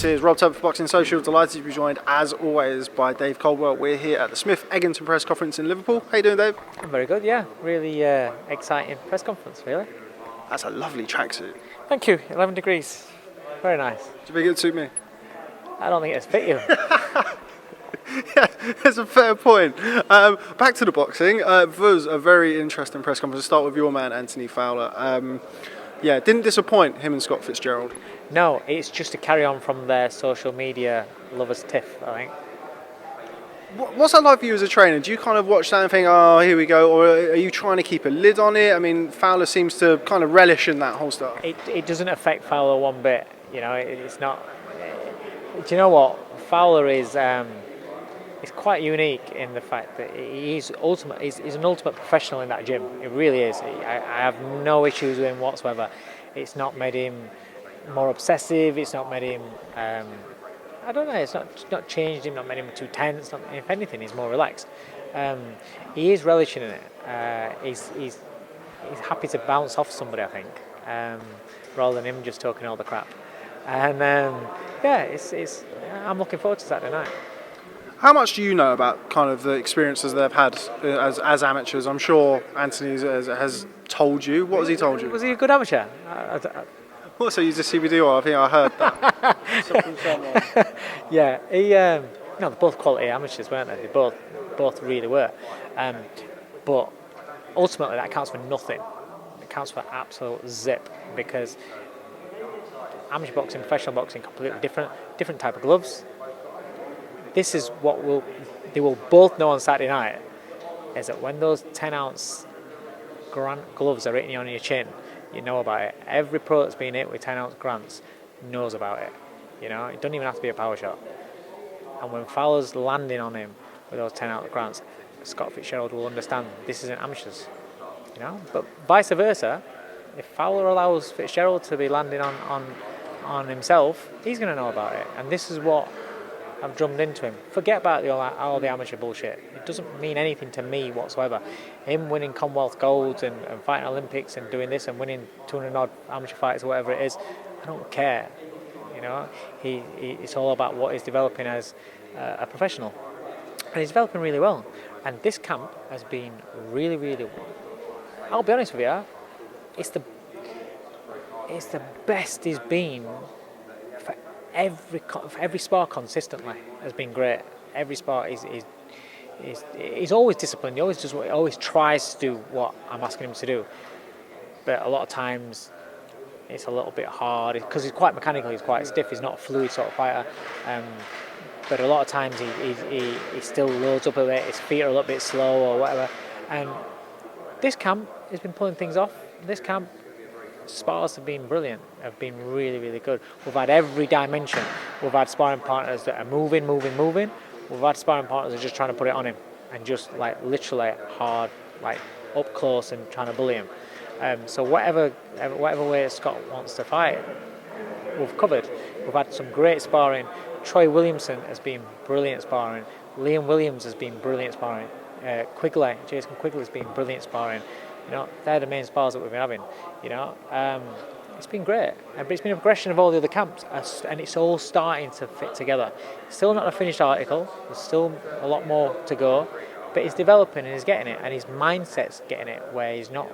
This is Rob Turner for Boxing Social. Delighted to be joined, as always, by Dave Coldwell. We're here at the Smith Egginton Press Conference in Liverpool. How you doing, Dave? I'm very good, yeah. Really exciting press conference, really. That's a lovely tracksuit. Thank you. 11 degrees. Very nice. Do you think it'd suit me? I don't think it's fit you. Yeah, that's a fair point. Back to the boxing. It was a very interesting press conference. To start with your man, Anthony Fowler. Didn't disappoint him and Scott Fitzgerald. No, it's just a carry on from their social media lovers tiff, I think. What's that like for you as a trainer? Do you kind of watch that and think, oh, here we go? Or are you trying to keep a lid on it? I mean, Fowler seems to kind of relish in that whole stuff. It doesn't affect Fowler one bit. You know, it's not... Do you know what? Fowler is... It's quite unique in the fact that he's an ultimate professional in that gym. It really is. I have no issues with him whatsoever. It's not made him more obsessive. It's not made him. I don't know. It's not changed him. Not made him too tense. If anything, he's more relaxed. He is relishing in it. He's happy to bounce off somebody, I think, rather than him just talking all the crap. And I'm looking forward to Saturday night. How much do you know about kind of the experiences they've had as amateurs? I'm sure Anthony has told you. What has he told you? Was he a good amateur? Also, he's a CBD oil. I think I heard that. Yeah, they're both quality amateurs, weren't they? They both really were. But ultimately, that counts for nothing. It counts for absolute zip, because amateur boxing, professional boxing, completely different type of gloves. This is what they will both know on Saturday night, is that when those 10-ounce gloves are hitting you on your chin, you know about it. Every pro that's been hit with 10-ounce grants knows about it. You know, it doesn't even have to be a power shot. And when Fowler's landing on him with those 10-ounce grants, Scott Fitzgerald will understand this isn't amateurs. You know, but vice versa, if Fowler allows Fitzgerald to be landing on himself, he's going to know about it. And this is what I've drummed into him. Forget about all the amateur bullshit. It doesn't mean anything to me whatsoever. Him winning Commonwealth golds and fighting Olympics and doing this and winning 200 odd amateur fights or whatever it is, I don't care. You know, it's all about what he's developing as a professional, and he's developing really well. And this camp has been really, really. I'll be honest with you, it's the best he's been. Every spar consistently has been great. Every spar he's always disciplined. He always tries to do what I'm asking him to do. But a lot of times it's a little bit hard because he's quite mechanical. He's quite stiff. He's not a fluid sort of fighter. But a lot of times he still loads up a bit. His feet are a little bit slow or whatever. And this camp has been pulling things off. This camp. Spars have been brilliant, have been really, really good. We've had every dimension. We've had sparring partners that are moving. We've had sparring partners that are just trying to put it on him and just like literally hard, like up close and trying to bully him. So whatever way Scott wants to fight, we've covered. We've had some great sparring. Troy Williamson has been brilliant sparring. Liam Williams has been brilliant sparring. Jason Quigley has been brilliant sparring. You know, they're the main spars that we've been having. You know, it's been great, but it's been a progression of all the other camps, and it's all starting to fit together. It's still not a finished article. There's still a lot more to go, but he's developing and he's getting it, and his mindset's getting it, where he's not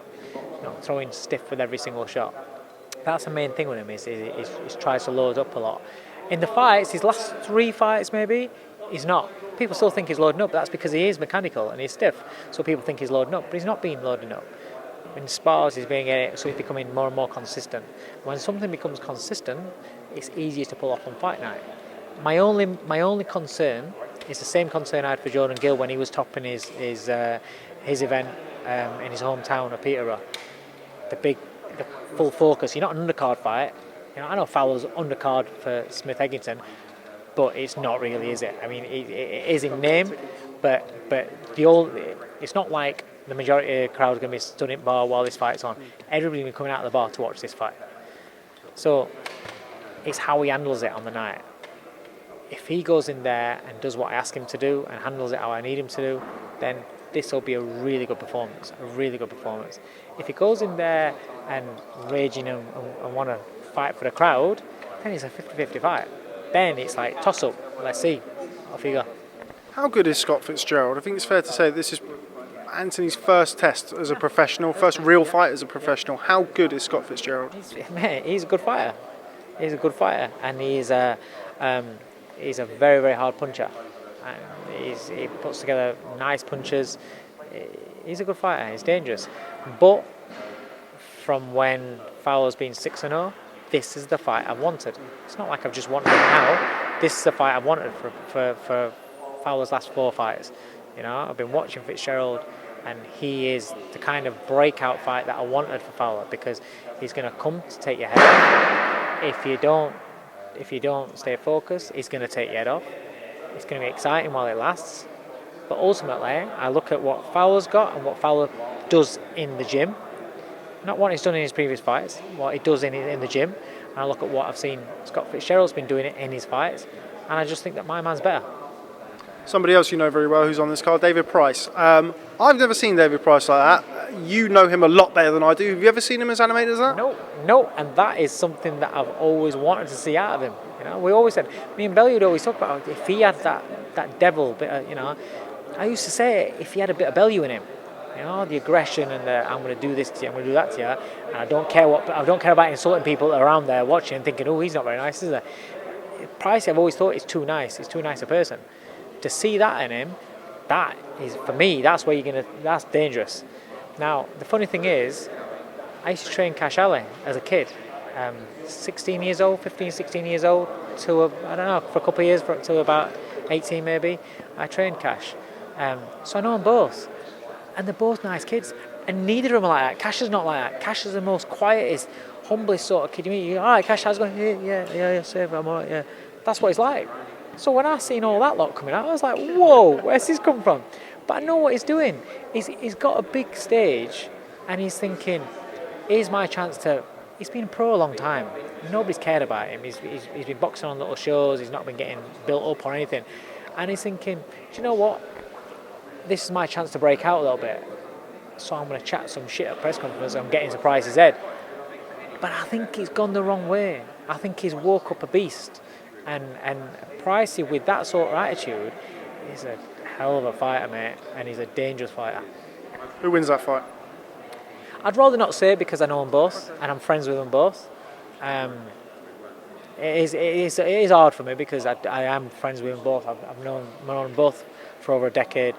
throwing stiff with every single shot. That's the main thing with him. Is he tries to load up a lot. In the fights, his last 3 fights maybe, he's not. People still think he's loading up, but that's because he is mechanical and he's stiff. So people think he's loading up, but he's not been loading up. In spars, he's being it, so he's becoming more and more consistent. When something becomes consistent, it's easier to pull off on fight night. My only concern is the same concern I had for Jordan Gill when he was topping his event in his hometown of Peterborough. The full focus. You're not an undercard fight. You know, I know Fowler's undercard for Smith Egginton, but it's not really, is it? I mean, it is in name, but it's not like the majority of the crowd is going to be stood in bar while this fight's on. Everybody's going to be coming out of the bar to watch this fight. So it's how he handles it on the night. If he goes in there and does what I ask him to do and handles it how I need him to do, then this will be a really good performance. If he goes in there and raging and want to fight for the crowd, then it's a 50-50 fight. then it's like toss up. Let's see. Off you go. How good is Scott Fitzgerald? I think it's fair to say this is Anthony's first test as a professional, first real fight as a professional. How good is Scott Fitzgerald? He's a good fighter. He's a good fighter, and he's a very, very hard puncher. And he puts together nice punches. He's a good fighter. He's dangerous. But from when Fowler's been 6-0, this is the fight I've wanted. It's not like I've just wanted it now. This is the fight I've wanted for Fowler's last 4 fights. You know, I've been watching Fitzgerald, and he is the kind of breakout fight that I wanted for Fowler, because he's going to come to take your head off. If you don't stay focused, he's going to take your head off. It's going to be exciting while it lasts. But ultimately, I look at what Fowler's got and what Fowler does in the gym. Not what he's done in his previous fights, what he does in the gym. And I look at what I've seen Scott Fitzgerald's been doing it in his fights, and I just think that my man's better. Somebody else you know very well who's on this card, David Price. I've never seen David Price like that. You know him a lot better than I do. Have you ever seen him as animated as that? No, and that is something that I've always wanted to see out of him. You know, we always said, me and Bellew would always talk about if he had that devil bit of, you know, I used to say if he had a bit of Bellew in him, you know, the aggression and the I'm going to do this to you, I'm going to do that to you, and I don't care about insulting people around there watching and thinking, oh, he's not very nice, is he? Price, I've always thought, is too nice. He's too nice a person. To see that in him, that is, for me, that's dangerous. Now, the funny thing is, I used to train Cash Ali as a kid, 16 years old, 15, 16 years old, for a couple of years, till about 18 maybe, I trained Cash. So I know them both. And they're both nice kids. And neither of them are like that. Cash is not like that. Cash is the most quietest, humblest sort of kid you meet. All right, Cash, how's it going? Yeah, safe, I'm all right, yeah. That's what he's like. So when I seen all that lot coming out, I was like, whoa, where's this come from? But I know what he's doing. He's got a big stage, and he's thinking, here's my chance to... He's been pro a long time. Nobody's cared about him. He's been boxing on little shows. He's not been getting built up or anything. And he's thinking, do you know what? This is my chance to break out a little bit. So I'm going to chat some shit at press conference. I'm getting to Price's head. But I think he's gone the wrong way. I think he's woke up a beast. And Pricey, with that sort of attitude, is a hell of a fighter, mate. And he's a dangerous fighter. Who wins that fight? I'd rather not say, because I know them both and I'm friends with them both. It is hard for me because I am friends with them both. I've known them both for over a decade.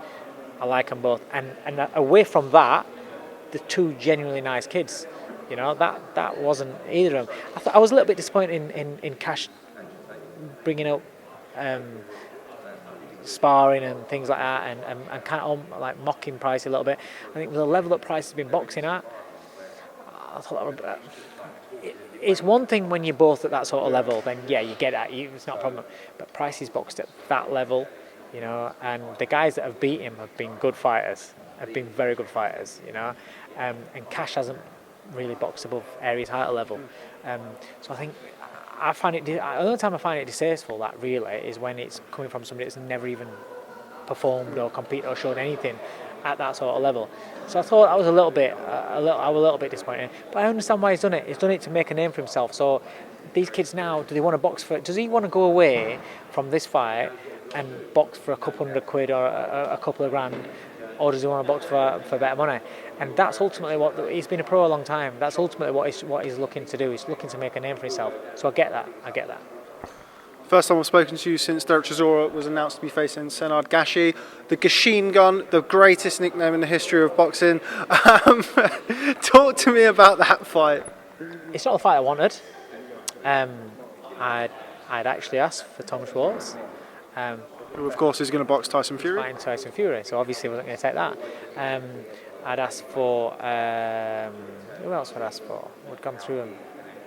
I like them both, and away from that, the two genuinely nice kids. You know, that wasn't either of them. I was a little bit disappointed in Cash bringing up sparring and things like that, and kind of like mocking Price a little bit. I think the level that Price has been boxing at, I thought that it's one thing when you're both at that sort of level, then yeah, you get at you, it's not a problem. But Price is boxed at that level, you know, and the guys that have beat him have been good fighters, have been very good fighters, you know, and Cash hasn't really boxed above Aries title level. So I think the only time I find it distasteful, that really, is when it's coming from somebody that's never even performed or competed or shown anything at that sort of level. So I thought I was a little bit disappointed. But I understand why he's done it. He's done it to make a name for himself. So these kids now, do they want to box for? Does he want to go away from this fight and box for a couple £100 or a couple of grand, or does he want to box for better money? And that's ultimately he's been a pro a long time. That's ultimately what he's looking to do. He's looking to make a name for himself. So I get that. First time I've spoken to you since Derek Chisora was announced to be facing Senard Gashi, the Gasheen Gun, the greatest nickname in the history of boxing. Talk to me about that fight. It's not the fight I wanted. I'd actually asked for Tom Schwartz. Who, of course, is going to box Tyson Fury. Fighting Tyson Fury, so obviously I wasn't going to take that. I'd asked for... who else would I ask for? We'd gone through them.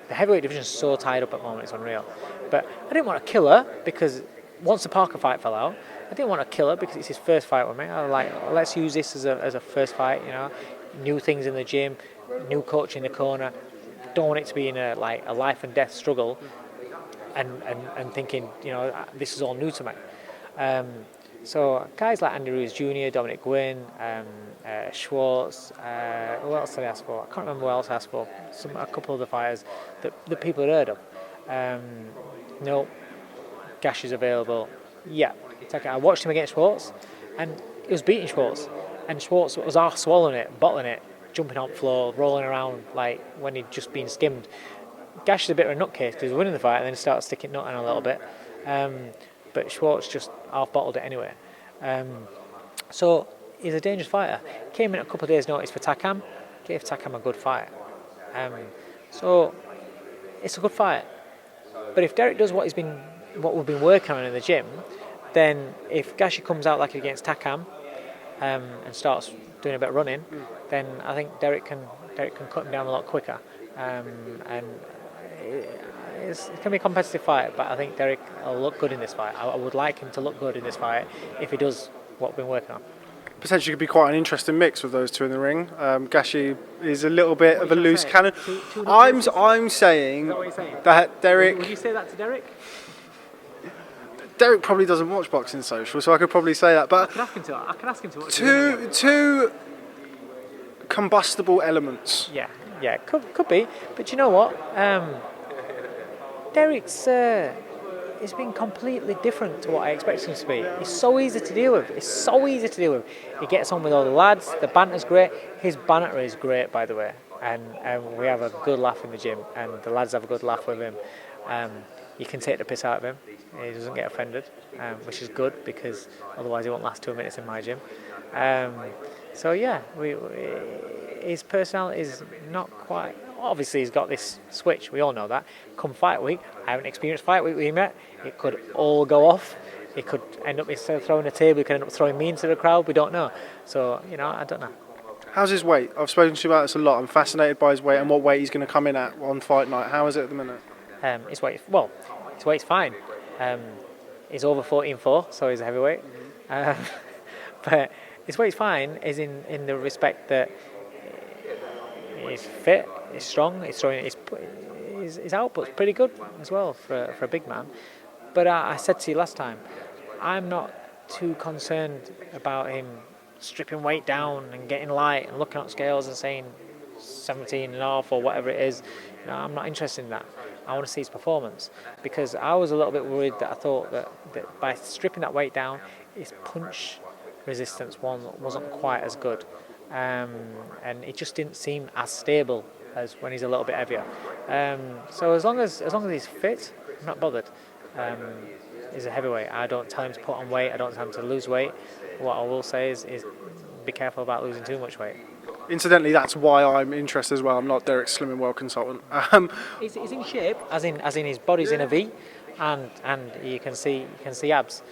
The heavyweight division is so tied up at the moment, it's unreal. But I didn't want to kill her, because once the Parker fight fell out, I didn't want to kill her because it's his first fight with me. I was like, let's use this as a first fight, you know. New things in the gym, new coach in the corner. Don't want it to be in a life and death struggle and thinking, you know, this is all new to me. So guys like Andy Ruiz Jr., Dominic Gwynn, Schwartz, who else did I ask for? I can't remember who else I asked for. A couple of the fighters that people had heard of. No, Gash is available, yeah, take it. I watched him against Schwartz, and he was beating Schwartz, and Schwartz was half swallowing it, bottling it, jumping on the floor, rolling around like when he'd just been skimmed. Gash is a bit of a nutcase because he was winning the fight and then he started sticking nutting a little bit. But Schwartz just half bottled it anyway. So he's a dangerous fighter. Came in a couple of days' notice for Takam, gave Takam a good fight. So it's a good fight. But if Derek does what we've been working on in the gym, then if Gashi comes out like against Takam and starts doing a bit of running, then I think Derek can cut him down a lot quicker. And it's going to be a competitive fight, but I think Derek will look good in this fight. I would like him to look good in this fight if he does what we've been working on. Potentially could be quite an interesting mix with those two in the ring. Gashi is a little bit of a loose cannon. I'm saying that Derek. Would you say that to Derek? Derek probably doesn't watch Boxing Social, so I could probably say that. But I could ask him to watch two combustible elements. Yeah, could be. But you know what? Derek's it's been completely different to what I expected him to be. He's so easy to deal with. He gets on with all the lads. The banter's great. His banter is great, by the way. And we have a good laugh in the gym, and the lads have a good laugh with him. You can take the piss out of him. He doesn't get offended, which is good because otherwise he won't last 2 minutes in my gym. So yeah, his personality is not quite. Obviously, he's got this switch. We all know that. Come fight week, I haven't experienced fight week with him yet. It could all go off. It could end up instead of throwing a table, he could end up throwing me into the crowd. We don't know. So I don't know. How's his weight? I've spoken to you about this a lot. I'm fascinated by his weight and what weight he's going to come in at on fight night. How is it at the minute? His weight's fine. He's over 14.4, so he's a heavyweight. But his weight's fine is in the respect that he's fit, he's strong, his output's pretty good as well for a big man. But I said to you last time, I'm not too concerned about him stripping weight down and getting light and looking at scales and saying 17.5 or whatever it is. I'm not interested in that. I want to see his performance, because I was a little bit worried that I thought that by stripping that weight down, his punch resistance wasn't quite as good, and it just didn't seem as stable as when he's a little bit heavier. So as long as he's fit, I'm not bothered. He's a heavyweight. I don't tell him to put on weight. I don't tell him to lose weight. What I will say is be careful about losing too much weight. Incidentally, that's why I'm interested as well. I'm not Derek's Slimming World consultant. He's in shape, as in his body's in a V, and you can see abs.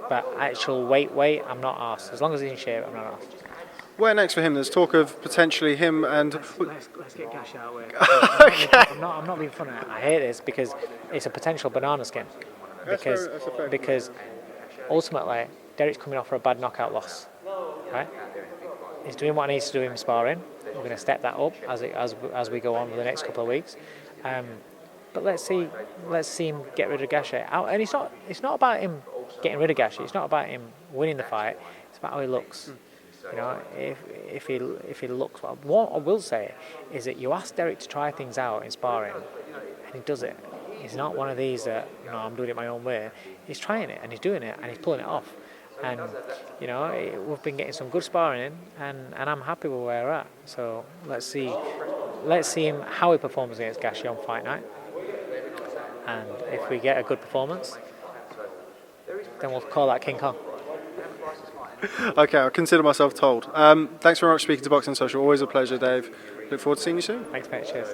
But actual weight, I'm not asked. As long as he's in shape, I'm not asked. Where next for him? There's talk of potentially him and. Let's get Gash out of the way. Okay. I'm not being funny. I hate this because it's a potential banana skin. Because ultimately, Derek's coming off for a bad knockout loss, right? He's doing what he needs to do in sparring. We're going to step that up as we go on for the next couple of weeks. But let's see him get rid of Gashi. And it's not about him getting rid of Gashi. It's not about him winning the fight. It's about how he looks. If he looks well. What I will say is that you ask Derek to try things out in sparring, and he does it. He's not one of these that I'm doing it my own way. He's trying it and he's doing it and he's pulling it off. And we've been getting some good sparring in, and I'm happy with where we're at. So let's see him how he performs against Gashi on fight night. And if we get a good performance, then we'll call that King Kong. Okay, I'll consider myself told. Thanks very much for speaking to Boxing Social. Always a pleasure, Dave. Look forward to seeing you soon. Thanks, mate. Cheers.